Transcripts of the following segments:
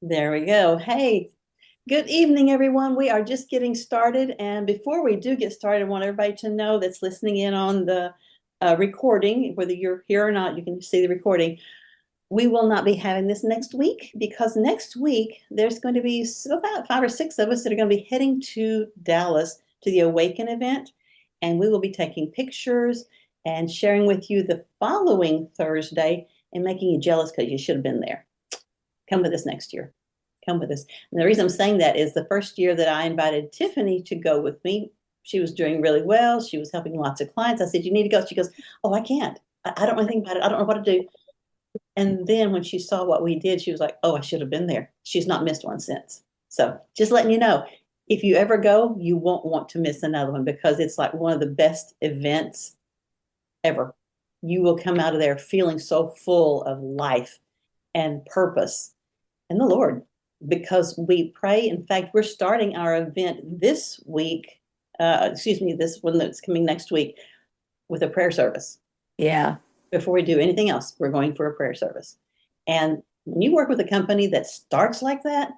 There we go. Hey, good evening, everyone. We are just getting started. And before we do get started, I want everybody to know that's listening in on the recording, whether you're here or not, you can see the recording. We will not be having this next week because next week there's going to be about 5 or 6 of us that are going to be heading to Dallas to the Awaken event. And we will be taking pictures and sharing with you the following Thursday and making you jealous because you should have been there. Come with us next year. Come with us. And the reason I'm saying that is the first year that I invited Tiffany to go with me, she was doing really well. She was helping lots of clients. I said, "You need to go." She goes, "Oh, I can't. I don't know anything about it. I don't know what to do." And then when she saw what we did, she was like, "Oh, I should have been there." She's not missed one since. So just letting you know, if you ever go, you won't want to miss another one because it's like one of the best events ever. You will come out of there feeling so full of life and purpose and the Lord because we pray. In fact, we're starting our event this week, this one that's coming next week with a prayer service. Yeah. Before we do anything else, we're going for a prayer service. And when you work with a company that starts like that,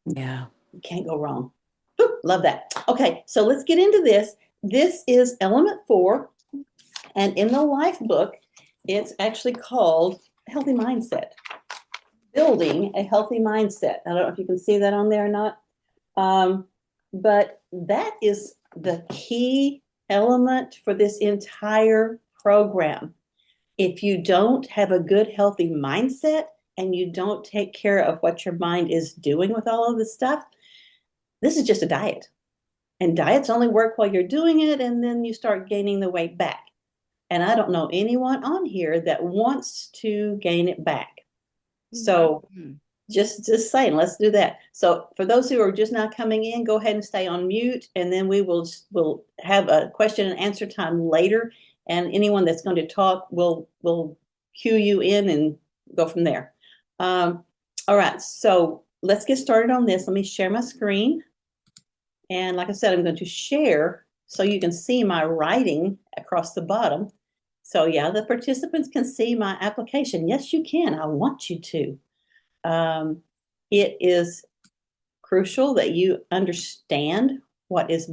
Yeah. you can't go wrong. Woo, love that. Okay, so let's get into this. This is element 4. And in the life book, it's actually called Healthy Mindset. Building a healthy mindset. I don't know if you can see that on there or not. But that is the key element for this entire program. If you don't have a good, healthy mindset and you don't take care of what your mind is doing with all of this stuff, this is just a diet. And diets only work while you're doing it, and then you start gaining the weight back. And I don't know anyone on here that wants to gain it back. So Mhm. just saying, let's do that. So for those who are just now coming in, go ahead and stay on mute, and then we'll have a question and answer time later. And anyone that's going to talk, will cue you in and go from there. All right, so let's get started on this. Let me share my screen. And like I said, I'm going to share so you can see my writing across the bottom. So yeah, the participants can see my application. Yes, you can. I want you to. It is crucial that you understand what is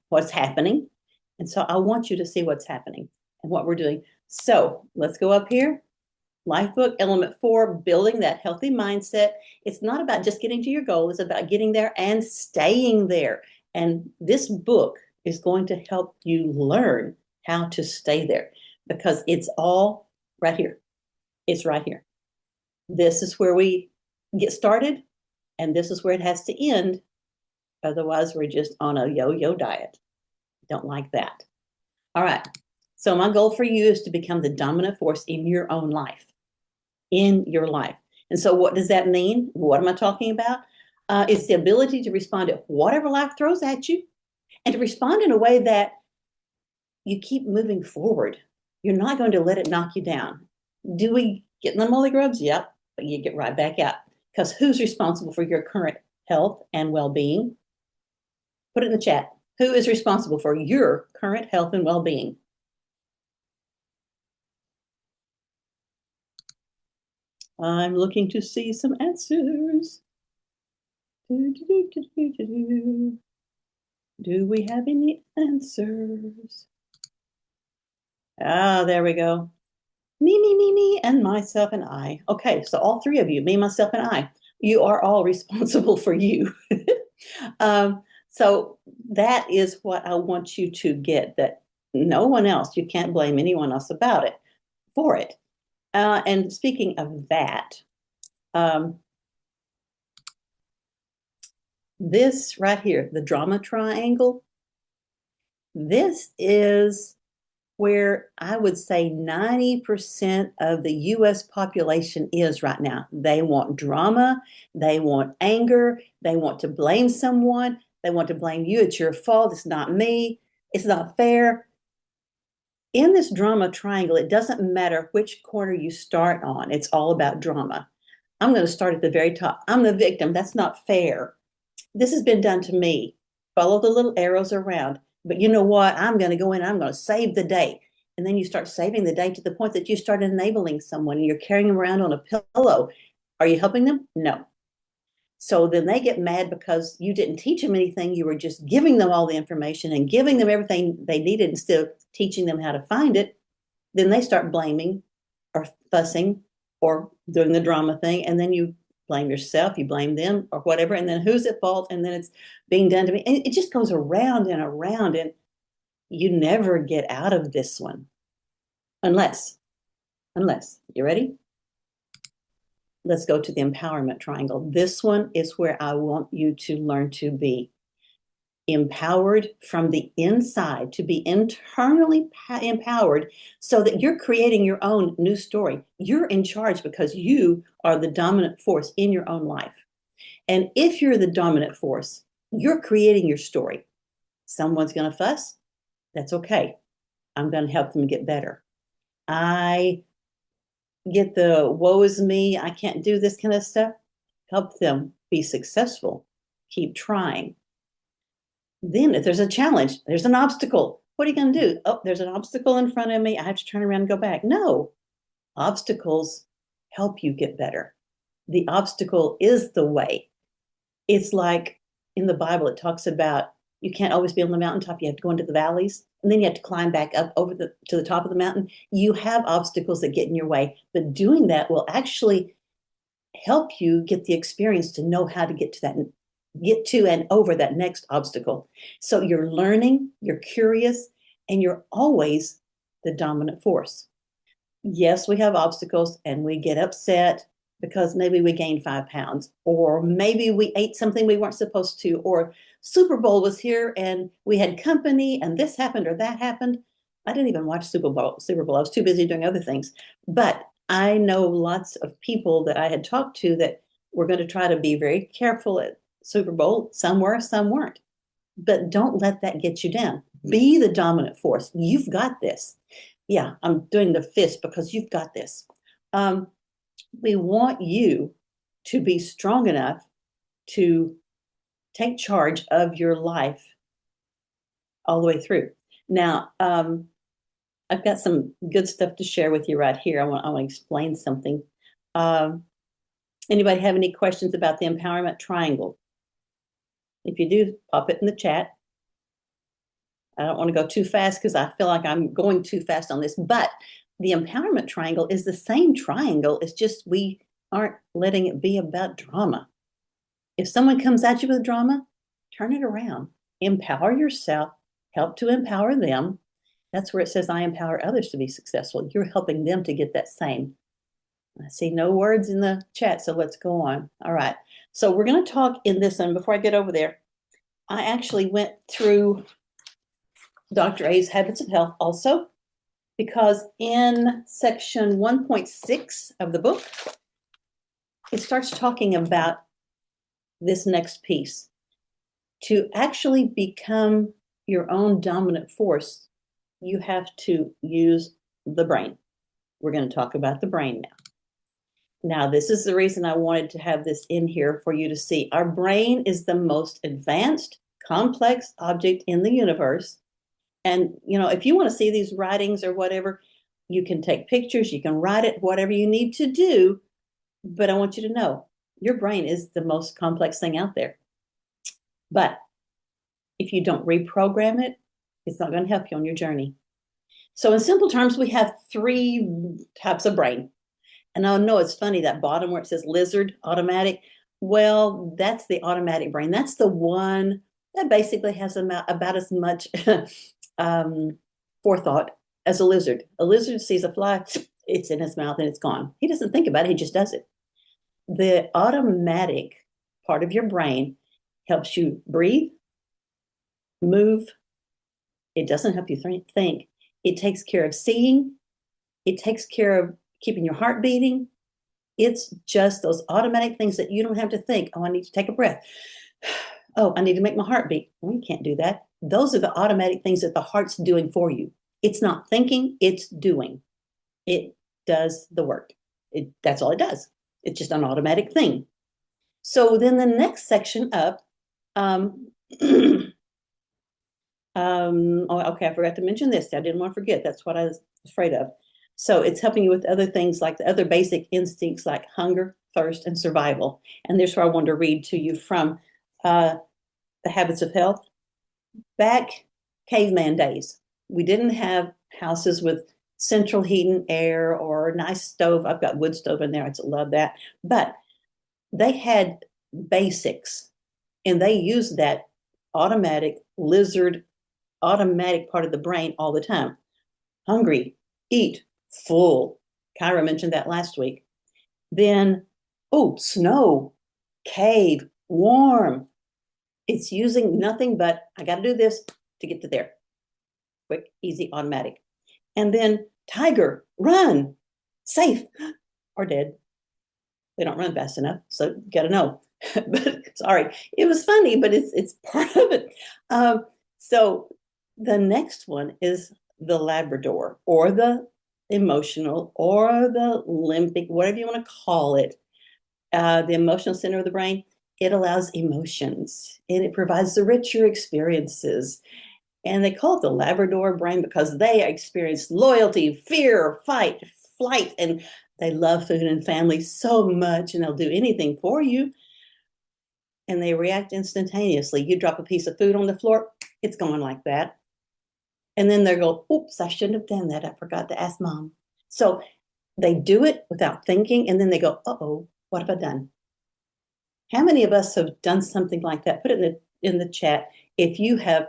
what's happening. And so I want you to see what's happening and what we're doing. So let's go up here. LifeBook, element 4, building that healthy mindset. It's not about just getting to your goal. It's about getting there and staying there. And this book is going to help you learn how to stay there because it's all right here. It's right here. This is where we get started, and this is where it has to end. Otherwise, we're just on a yo-yo diet. Don't like that. All right. So my goal for you is to become the dominant force in your own life, in your life. And so what does that mean? What am I talking about? It's the ability to respond to whatever life throws at you and to respond in a way that you keep moving forward. You're not going to let it knock you down. Do we get in the molly grubs? Yep, but you get right back out. Because who's responsible for your current health and well-being? Put it in the chat. Who is responsible for your current health and well-being? I'm looking to see some answers. Do we have any answers? Ah, there we go. Me, and myself and I. Okay, so all 3 of you, me, myself, and I, you are all responsible for you. So that is what I want you to get, that no one else, you can't blame anyone else about it, for it. And speaking of that, this right here, the drama triangle, this is where I would say 90% of the US population is right now. They want drama, they want anger, they want to blame someone, they want to blame you. It's your fault, it's not me, it's not fair. In this drama triangle, it doesn't matter which corner you start on, it's all about drama. I'm going to start at the very top. I'm the victim, that's not fair. This has been done to me. Follow the little arrows around. But you know what? I'm going to go in, I'm going to save the day. And then you start saving the day to the point that you start enabling someone and you're carrying them around on a pillow. Are you helping them? No. So then they get mad because you didn't teach them anything. You were just giving them all the information and giving them everything they needed instead of teaching them how to find it. Then they start blaming or fussing or doing the drama thing. And then you blame yourself, you blame them or whatever. And then who's at fault? And then it's being done to me. And it just goes around and around. And you never get out of this one unless, you ready? Let's go to the empowerment triangle. This one is where I want you to learn to be empowered from the inside, to be internally empowered so that you're creating your own new story. You're in charge because you are the dominant force in your own life. And if you're the dominant force, you're creating your story. Someone's going to fuss. That's okay. I'm going to help them get better. I get the woe is me, I can't do this kind of stuff. Help them be successful. Keep trying. Then if there's a challenge, there's an obstacle. What are you going to do? Oh, there's an obstacle in front of me. I have to turn around and go back. No, obstacles help you get better. The obstacle is the way. It's like in the Bible, it talks about you can't always be on the mountaintop. You have to go into the valleys, and then you have to climb back up to the top of the mountain. You have obstacles that get in your way, but doing that will actually help you get the experience to know how to get to and over that next obstacle. So you're learning, you're curious, and you're always the dominant force. Yes, we have obstacles and we get upset because maybe we gained 5 pounds, or maybe we ate something we weren't supposed to, or Super Bowl was here and we had company and this happened or that happened. I didn't even watch Super Bowl. I was too busy doing other things. But I know lots of people that I had talked to that were going to try to be very careful at Super Bowl. Some were, some weren't. But don't let that get you down. Be the dominant force. You've got this. Yeah, I'm doing the fist because you've got this. We want you to be strong enough to take charge of your life all the way through. Now, I've got some good stuff to share with you right here. I want to explain something. Anybody have any questions about the empowerment triangle? If you do, pop it in the chat. I don't want to go too fast because I feel like I'm going too fast on this, but the empowerment triangle is the same triangle. It's just we aren't letting it be about drama. If someone comes at you with drama, turn it around. Empower yourself, help to empower them. That's where it says, I empower others to be successful. You're helping them to get that same. I see no words in the chat, so let's go on. All right. So we're going to talk in this, and before I get over there, I actually went through Dr. A's Habits of Health also, because in section 1.6 of the book, it starts talking about this next piece. To actually become your own dominant force, you have to use the brain. We're going to talk about the brain now. Now, this is the reason I wanted to have this in here for you to see. Our brain is the most advanced, complex object in the universe. And, if you want to see these writings or whatever, you can take pictures, you can write it, whatever you need to do. But I want you to know, your brain is the most complex thing out there. But if you don't reprogram it, it's not going to help you on your journey. So in simple terms, we have 3 types of brain. And I know it's funny, that bottom where it says lizard, automatic. Well, that's the automatic brain. That's the one that basically has about as much forethought as a lizard. A lizard sees a fly, it's in his mouth and it's gone. He doesn't think about it, he just does it. The automatic part of your brain helps you breathe, move. It doesn't help you think. It takes care of seeing. It takes care of keeping your heart beating. It's just those automatic things that you don't have to think. Oh, I need to take a breath. Oh, I need to make my heart beat. Well, you can't do that. Those are the automatic things that the heart's doing for you. It's not thinking, it's doing. It does the work. That's all it does. It's just an automatic thing. So then the next section up, okay, I forgot to mention this. I didn't want to forget. That's what I was afraid of. So it's helping you with other things like the other basic instincts like hunger, thirst, and survival. And there's where I wanted to read to you from uh, The Habits of Health. Back caveman days, we didn't have houses with central heat and air or a nice stove. I've got wood stove in there. I love that. But they had basics and they used that automatic lizard, automatic part of the brain all the time. Hungry, eat, full. Kyra mentioned that last week. Then, oh, snow, cave, warm. It's using nothing but I got to do this to get to there. Quick, easy, automatic. And then tiger, run, safe or dead. They don't run fast enough, so you got to know. But sorry, it was funny, but it's part of it. So the next one is the Labrador or the emotional or the limbic, whatever you want to call it. The emotional center of the brain. It allows emotions and it provides the richer experiences. And they call it the Labrador brain because they experience loyalty, fear, fight, flight, and they love food and family so much, and they'll do anything for you. And they react instantaneously. You drop a piece of food on the floor, it's going like that. And then they go, oops, I shouldn't have done that. I forgot to ask mom. So they do it without thinking, and then they go, uh-oh, what have I done? How many of us have done something like that? Put it in the chat. If you have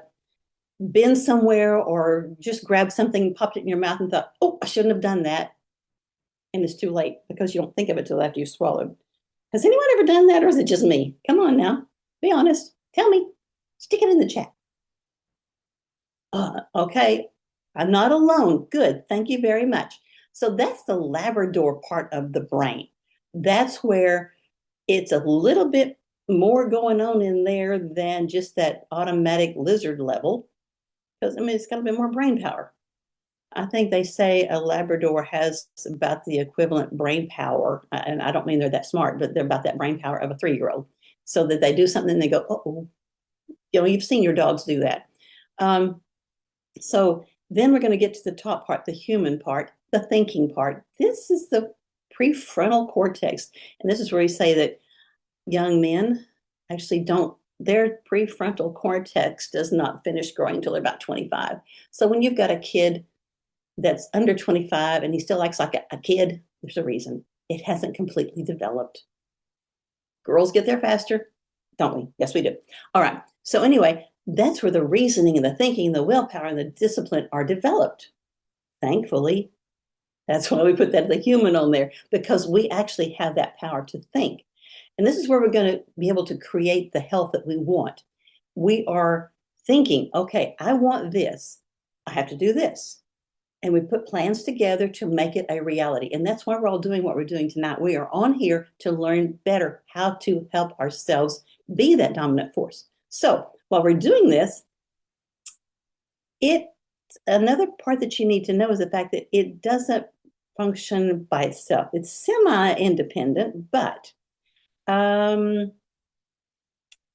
been somewhere or just grabbed something, popped it in your mouth and thought, oh, I shouldn't have done that. And it's too late because you don't think of it till after you swallowed. Has anyone ever done that or is it just me? Come on now, be honest. Tell me. Stick it in the chat. Okay, I'm not alone. Good, thank you very much. So that's the Labrador part of the brain. That's where it's a little bit more going on in there than just that automatic lizard level. Because, I mean, it's got a bit more brain power. I think they say a Labrador has about the equivalent brain power, and I don't mean they're that smart, but they're about that brain power of a 3-year-old. So that they do something and they go, oh, you know, you've seen your dogs do that. So then we're going to get to the top part, the human part, the thinking part. This is the prefrontal cortex. And this is where we say that young men actually don't, their prefrontal cortex does not finish growing until they're about 25. So when you've got a kid that's under 25 and he still acts like a kid, there's a reason. It hasn't completely developed. Girls get there faster, don't we? Yes, we do. All right. So anyway, that's where the reasoning and the thinking, the willpower and the discipline are developed. Thankfully, that's why we put that the human on there, because we actually have that power to think. And this is where we're going to be able to create the health that we want. We are thinking, okay, I want this. I have to do this. And we put plans together to make it a reality. And that's why we're all doing what we're doing tonight. We are on here to learn better how to help ourselves be that dominant force. So while we're doing this, another part that you need to know is the fact that it doesn't function by itself. It's semi-independent, but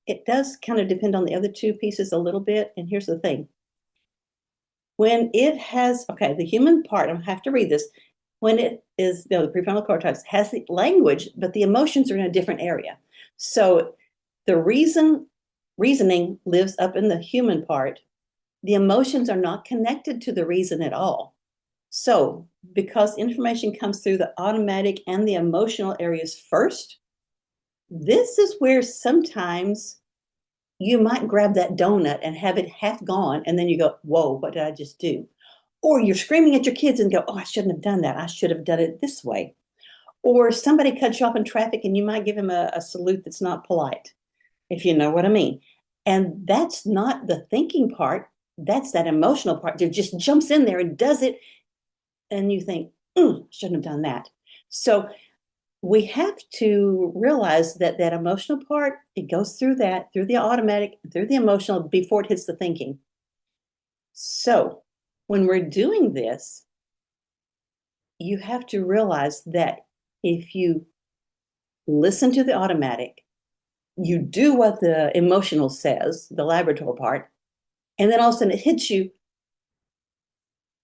it does kind of depend on the other two pieces a little bit. And here's the thing. When it has, okay, the human part, I have to read this. When it is, the prefrontal cortex has the language, but the emotions are in a different area. So the reasoning lives up in the human part. The emotions are not connected to the reason at all. So because information comes through the automatic and the emotional areas first, this is where sometimes you might grab that donut and have it half gone, and then you go, whoa, what did I just do? Or you're screaming at your kids and go, oh, I shouldn't have done that. I should have done it this way. Or somebody cuts you off in traffic and you might give them a salute that's not polite, if you know what I mean. And that's not the thinking part. That's that emotional part. It just jumps in there and does it. And you think, shouldn't have done that. So we have to realize that that emotional part, it goes through that, through the automatic, through the emotional before it hits the thinking. So when we're doing this, you have to realize that if you listen to the automatic, you do what the emotional says, the Labrador part, and then all of a sudden it hits you,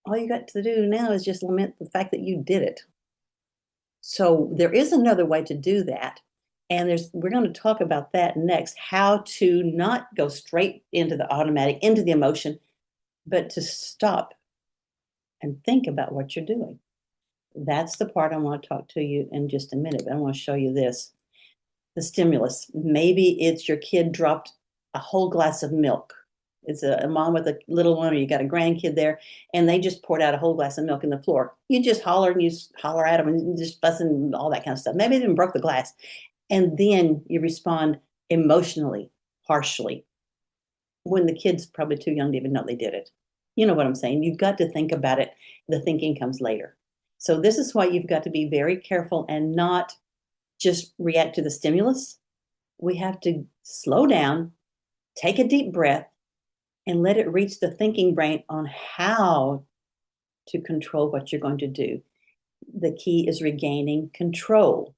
all you got to do now is just lament the fact that you did it. So there is another way to do that. And we're going to talk about that next, how to not go straight into the automatic, into the emotion, but to stop and think about what you're doing. That's the part I want to talk to you in just a minute. But I want to show you this. The stimulus. Maybe it's your kid dropped a whole glass of milk. It's a mom with a little one, or you got a grandkid there, and they just poured out a whole glass of milk in the floor. You just holler and you holler at them and just fussing and all that kind of stuff. Maybe they even broke the glass. And then you respond emotionally, harshly, when the kid's probably too young to even know they did it. You know what I'm saying? You've got to think about it. The thinking comes later. So this is why you've got to be very careful and not just react to the stimulus. We have to slow down, take a deep breath, and let it reach the thinking brain on how to control what you're going to do. The key is regaining control,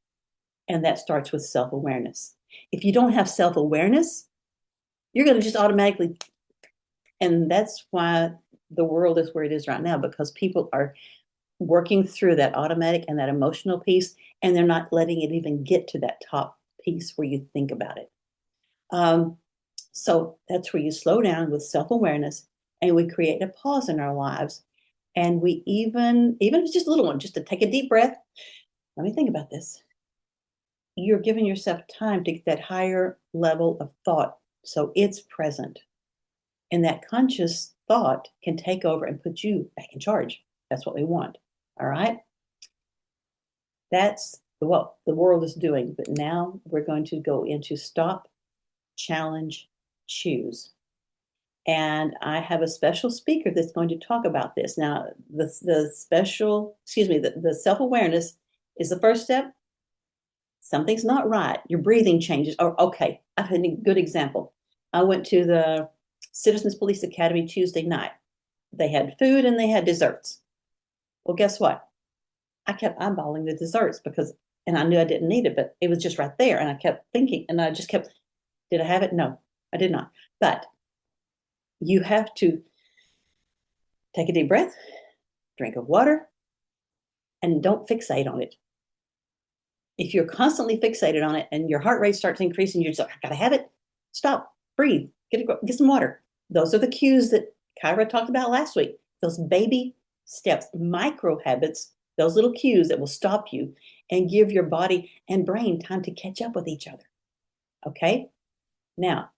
and that starts with self-awareness. If you don't have self-awareness, you're going to just automatically, and that's why the world is where it is right now, because people are working through that automatic and that emotional piece, and they're not letting it even get to that top piece where you think about it. So that's where you slow down with self-awareness, and we create a pause in our lives. And we even if it's just a little one, just to take a deep breath. Let me think about this. You're giving yourself time to get that higher level of thought. So it's present. And that conscious thought can take over and put you back in charge. That's what we want. All right. That's what the world is doing. But now we're going to go into stop, challenge, choose. And I have a special speaker that's going to talk about this. Now, the self-awareness is the first step. Something's not right. Your breathing changes. Oh, okay. I've had a good example. I went to the Citizens Police Academy Tuesday night. They had food and they had desserts. Well, guess what? I kept eyeballing the desserts and I knew I didn't need it, but it was just right there. And I kept thinking, and I just kept, did I have it? No, I did not. But you have to take a deep breath, drink of water, and don't fixate on it. If you're constantly fixated on it and your heart rate starts increasing, you're just like, I gotta have it. Stop, breathe, get some water. Those are the cues that Kyra talked about last week. Those baby steps, micro habits, those little cues that will stop you and give your body and brain time to catch up with each other. Okay? Now,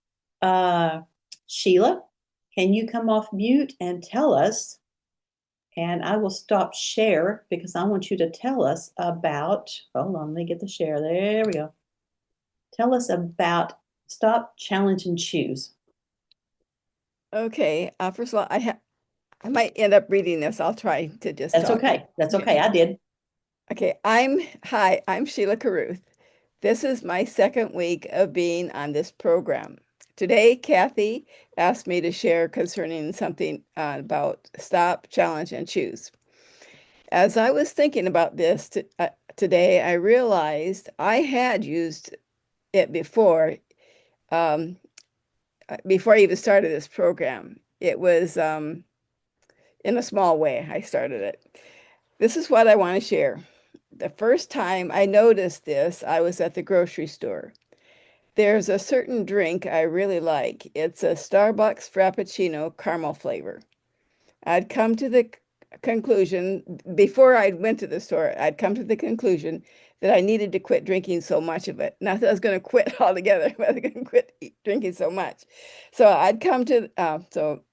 Sheila, can you come off mute and tell us? And I will stop share because I want you to tell us about, hold on, let me get the share. There we go. Tell us about stop, challenge, and choose. Okay. First of all, I might end up reading this. I'll try to just That's talk. okay. That's okay. I did. Okay. Hi, I'm Sheila Caruth. This is my second week of being on this program. Today, Kathy asked me to share concerning something about stop, challenge, and choose. As I was thinking about this today, I realized I had used it um, before I even started this program. It was in a small way, I started it. This is what I want to share. The first time I noticed this, I was at the grocery store. There's a certain drink I really like. It's a Starbucks Frappuccino caramel flavor. I'd come to the conclusion, before I went to the store, I'd come to the conclusion that I needed to quit drinking so much of it. Not that I was going to quit altogether, but I was going to quit drinking so much. So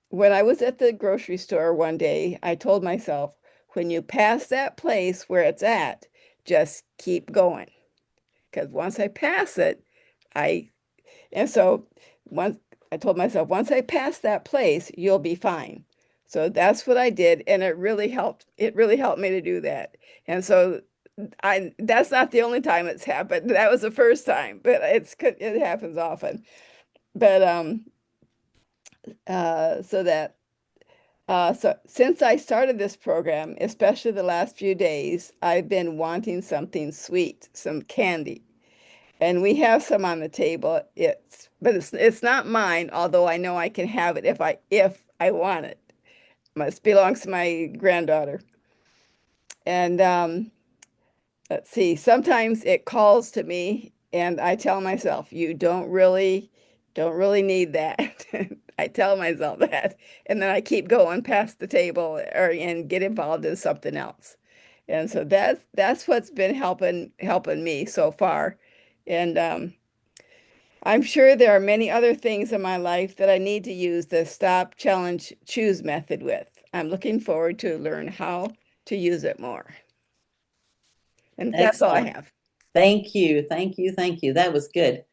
when I was at the grocery store one day, I told myself, when you pass that place where it's at, just keep going. Because once I pass it, I, and so once I told myself, once I pass that place, you'll be fine. So that's what I did, and it really helped. It really helped me to do that. And so that's not the only time it's happened. That was the first time, but it happens often. But so that so since I started this program, especially the last few days, I've been wanting something sweet, some candy. And we have some on the table. But it's not mine, although I know I can have it if I want it. Must belongs to my granddaughter. And let's see, sometimes it calls to me and I tell myself, you don't really need that. I tell myself that. And then I keep going past the table or and get involved in something else. And so that's what's been helping me so far. And I'm sure there are many other things in my life that I need to use the stop, challenge, choose method with. I'm looking forward to learn how to use it more. And that's all I Excellent. have. Thank you. Thank you. Thank you. That was good.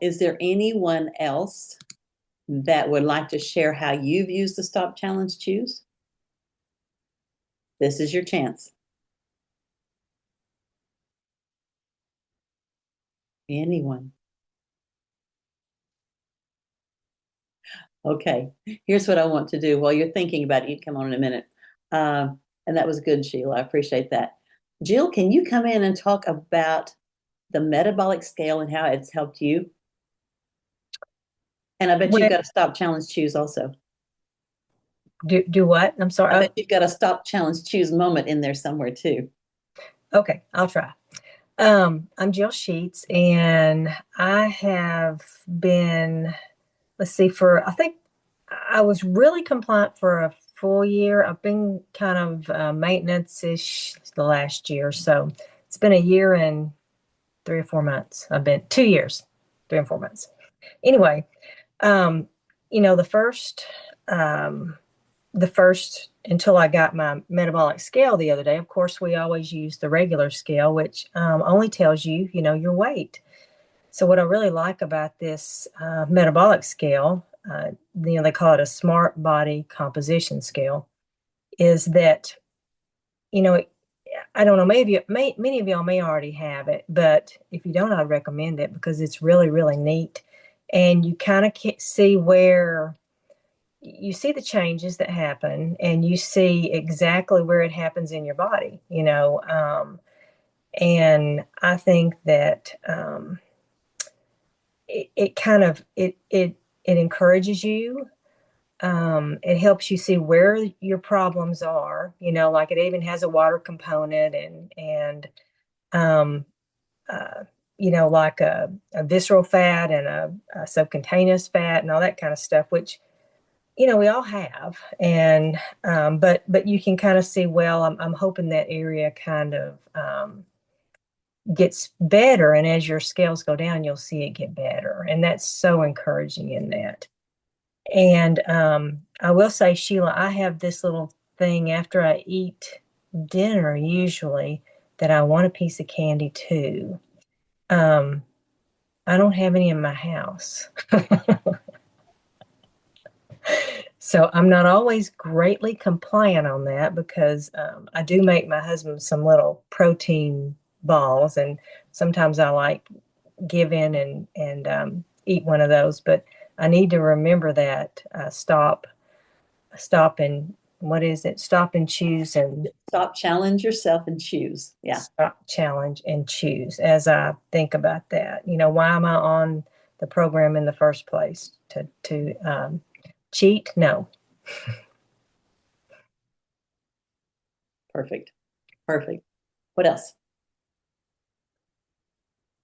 Is there anyone else that would like to share how you've used the Stop Challenge Choose? This is your chance. Anyone? Okay. Here's what I want to do while you're thinking about it. You come on in a minute. And that was good, Sheila. I appreciate that. Jill, can you come in and talk about the metabolic scale and how it's helped you? And I bet you've Well, got a Stop Challenge Choose also. do what? I'm sorry. I bet you've got a Stop Challenge Choose moment in there somewhere too. Okay, I'll try. I'm Jill Sheets, and I have been, let's see, I think I was really compliant for a full year. I've been kind of maintenance-ish the last year. So it's been a year and 3 or 4 months. I've been 2 years, 3 and 4 months. Anyway, um, um, the first until I got my metabolic scale the other day. Of course, we always use the regular scale, which only tells you, your weight. So what I really like about this metabolic scale, they call it a smart body composition scale, is that, you know, I don't know, many of y'all may already have it, but if you don't, I'd recommend it because it's really, really neat. And you kind of see where you see the changes that happen and you see exactly where it happens in your body, and I think that it kind of it encourages you. It helps you see where your problems are, like it even has a water component and um, uh, like a visceral fat and a subcutaneous fat and all that kind of stuff, which we all have, and but you can kind of see, well, I'm hoping that area kind of gets better, and as your scales go down, you'll see it get better, and that's so encouraging in that. And I will say, Sheila, I have this little thing after I eat dinner usually that I want a piece of candy too. Um, I don't have any in my house. So I'm not always greatly compliant on that because I do make my husband some little protein balls, and sometimes I like give in and eat one of those. But I need to remember that stop and what is it? Stop and choose and Stop, challenge yourself, and choose. Yeah, stop, challenge, and choose. As I think about that, why am I on the program in the first place? To cheat? No. perfect. Perfect. What else?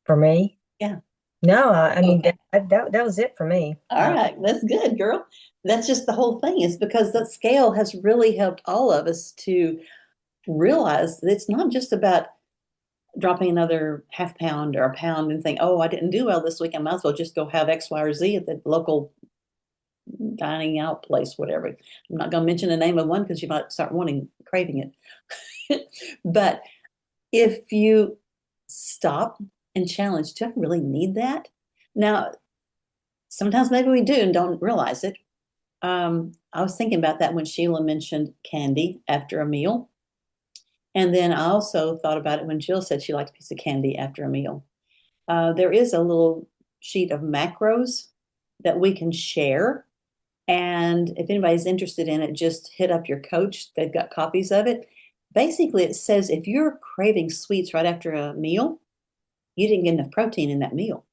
For me? Yeah. No, I mean Okay. that was it for me. All right. That's good, girl. That's just the whole thing is because that scale has really helped all of us to realize that it's not just about dropping another half pound or a pound and think, oh, I didn't do well this week. I might as well just go have X, Y, or Z at the local dining out place, whatever. I'm not going to mention the name of one because you might start craving it. But if you stop and challenge, do I really need that? Now, sometimes maybe we do and don't realize it. I was thinking about that when Sheila mentioned candy after a meal. And then I also thought about it when Jill said she liked a piece of candy after a meal. There is a little sheet of macros that we can share. And if anybody's interested in it, just hit up your coach. They've got copies of it. Basically, it says if you're craving sweets right after a meal, you didn't get enough protein in that meal.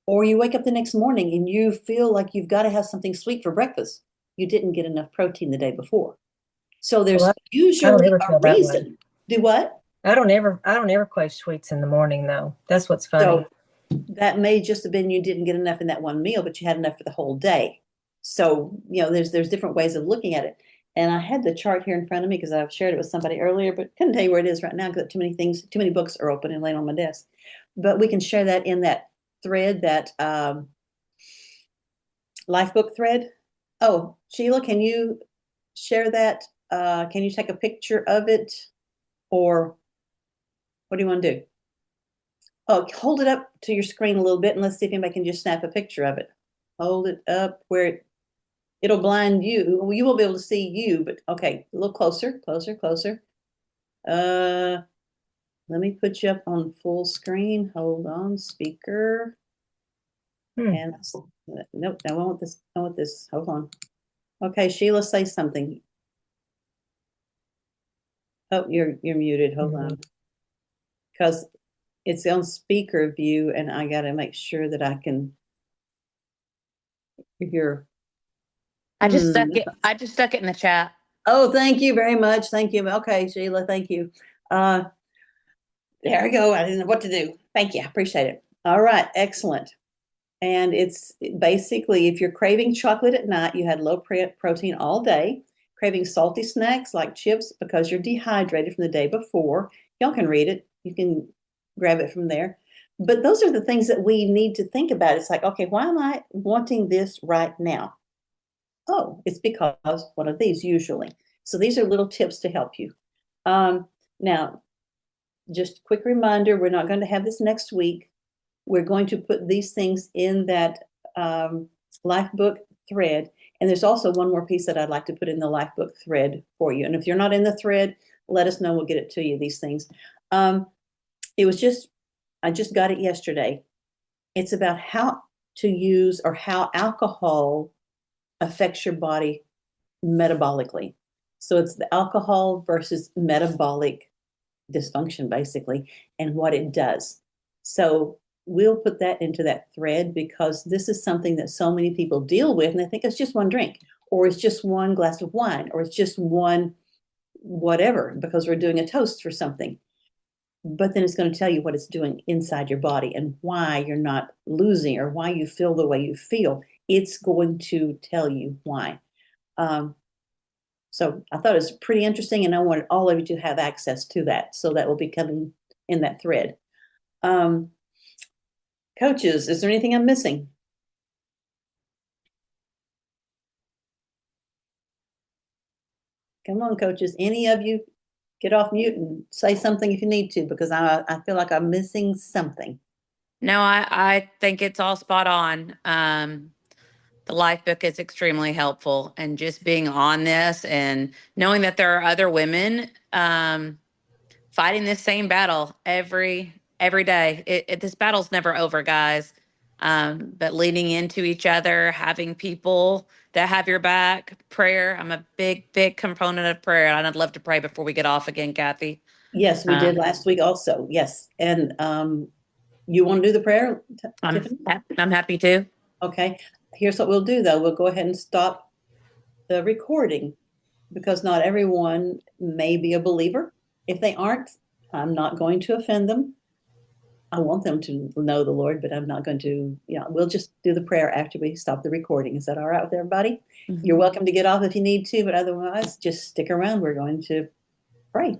Or you wake up the next morning and you feel like you've got to have something sweet for breakfast. you didn't get enough protein the day before. So there's Well, I don't usually ever a feel that way. reason. Do what? I don't ever crave sweets in the morning though. That's what's funny. So that may just have been you didn't get enough in that one meal, but you had enough for the whole day. So, there's different ways of looking at it. And I had the chart here in front of me because I've shared it with somebody earlier, but couldn't tell you where it is right now because too many books are open and laying on my desk. But we can share that in that thread, that LifeBook thread. Oh, Sheila, can you share that? Can you take a picture of it? Or what do you want to do? Oh, hold it up to your screen a little bit and let's see if anybody can just snap a picture of it. Hold it up where it'll blind you. Well, you won't be able to see you, but okay, a little closer, closer, closer. Let me put you up on full screen. Hold on, speaker. And nope, I want this. I want this. Hold on. Okay, Sheila, say something. Oh, you're muted. Hold on. Because it's on speaker view and I got to make sure that I can hear. I just stuck it in the chat. Oh, thank you very much. Thank you. Okay, Sheila, thank you. There we go. I didn't know what to do. Thank you. I appreciate it. All right, excellent. And it's basically if you're craving chocolate at night, you had low protein all day, craving salty snacks like chips because you're dehydrated from the day before. Y'all can read it. You can grab it from there. But those are the things that we need to think about. It's like, okay, why am I wanting this right now? Oh, it's because one of these usually. So these are little tips to help you. Now, just a quick reminder, we're not going to have this next week. We're going to put these things in that LifeBook thread. And there's also one more piece that I'd like to put in the LifeBook thread for you. And if you're not in the thread, let us know. We'll get it to you, these things. I just got it yesterday. It's about how to use or how alcohol affects your body metabolically. So it's the alcohol versus metabolic dysfunction, basically, and what it does. So we'll put that into that thread because this is something that so many people deal with and they think it's just one drink or it's just one glass of wine or it's just one whatever because we're doing a toast for something. But then it's going to tell you what it's doing inside your body and why you're not losing or why you feel the way you feel. It's going to tell you why. So I thought it was pretty interesting, and I wanted all of you to have access to that. So that will be coming in that thread. Coaches, is there anything I'm missing? Come on, coaches. Any of you get off mute and say something if you need to, because I feel like I'm missing something. No, I think it's all spot on. The LifeBook is extremely helpful, and just being on this and knowing that there are other women fighting this same battle every day. This battle's never over, guys. But leaning into each other, having people that have your back, prayer. I'm a big component of prayer, and I'd love to pray before we get off again, Kathy. Yes, we did last week also. Yes. And you want to do the prayer, Tiffany? I'm happy to. Okay. Here's what we'll do, though. We'll go ahead and stop the recording because not everyone may be a believer. If they aren't, I'm not going to offend them. I want them to know the Lord, but I'm not going to, we'll just do the prayer after we stop the recording. Is that all right with everybody? Mm-hmm. You're welcome to get off if you need to, but otherwise just stick around. We're going to pray.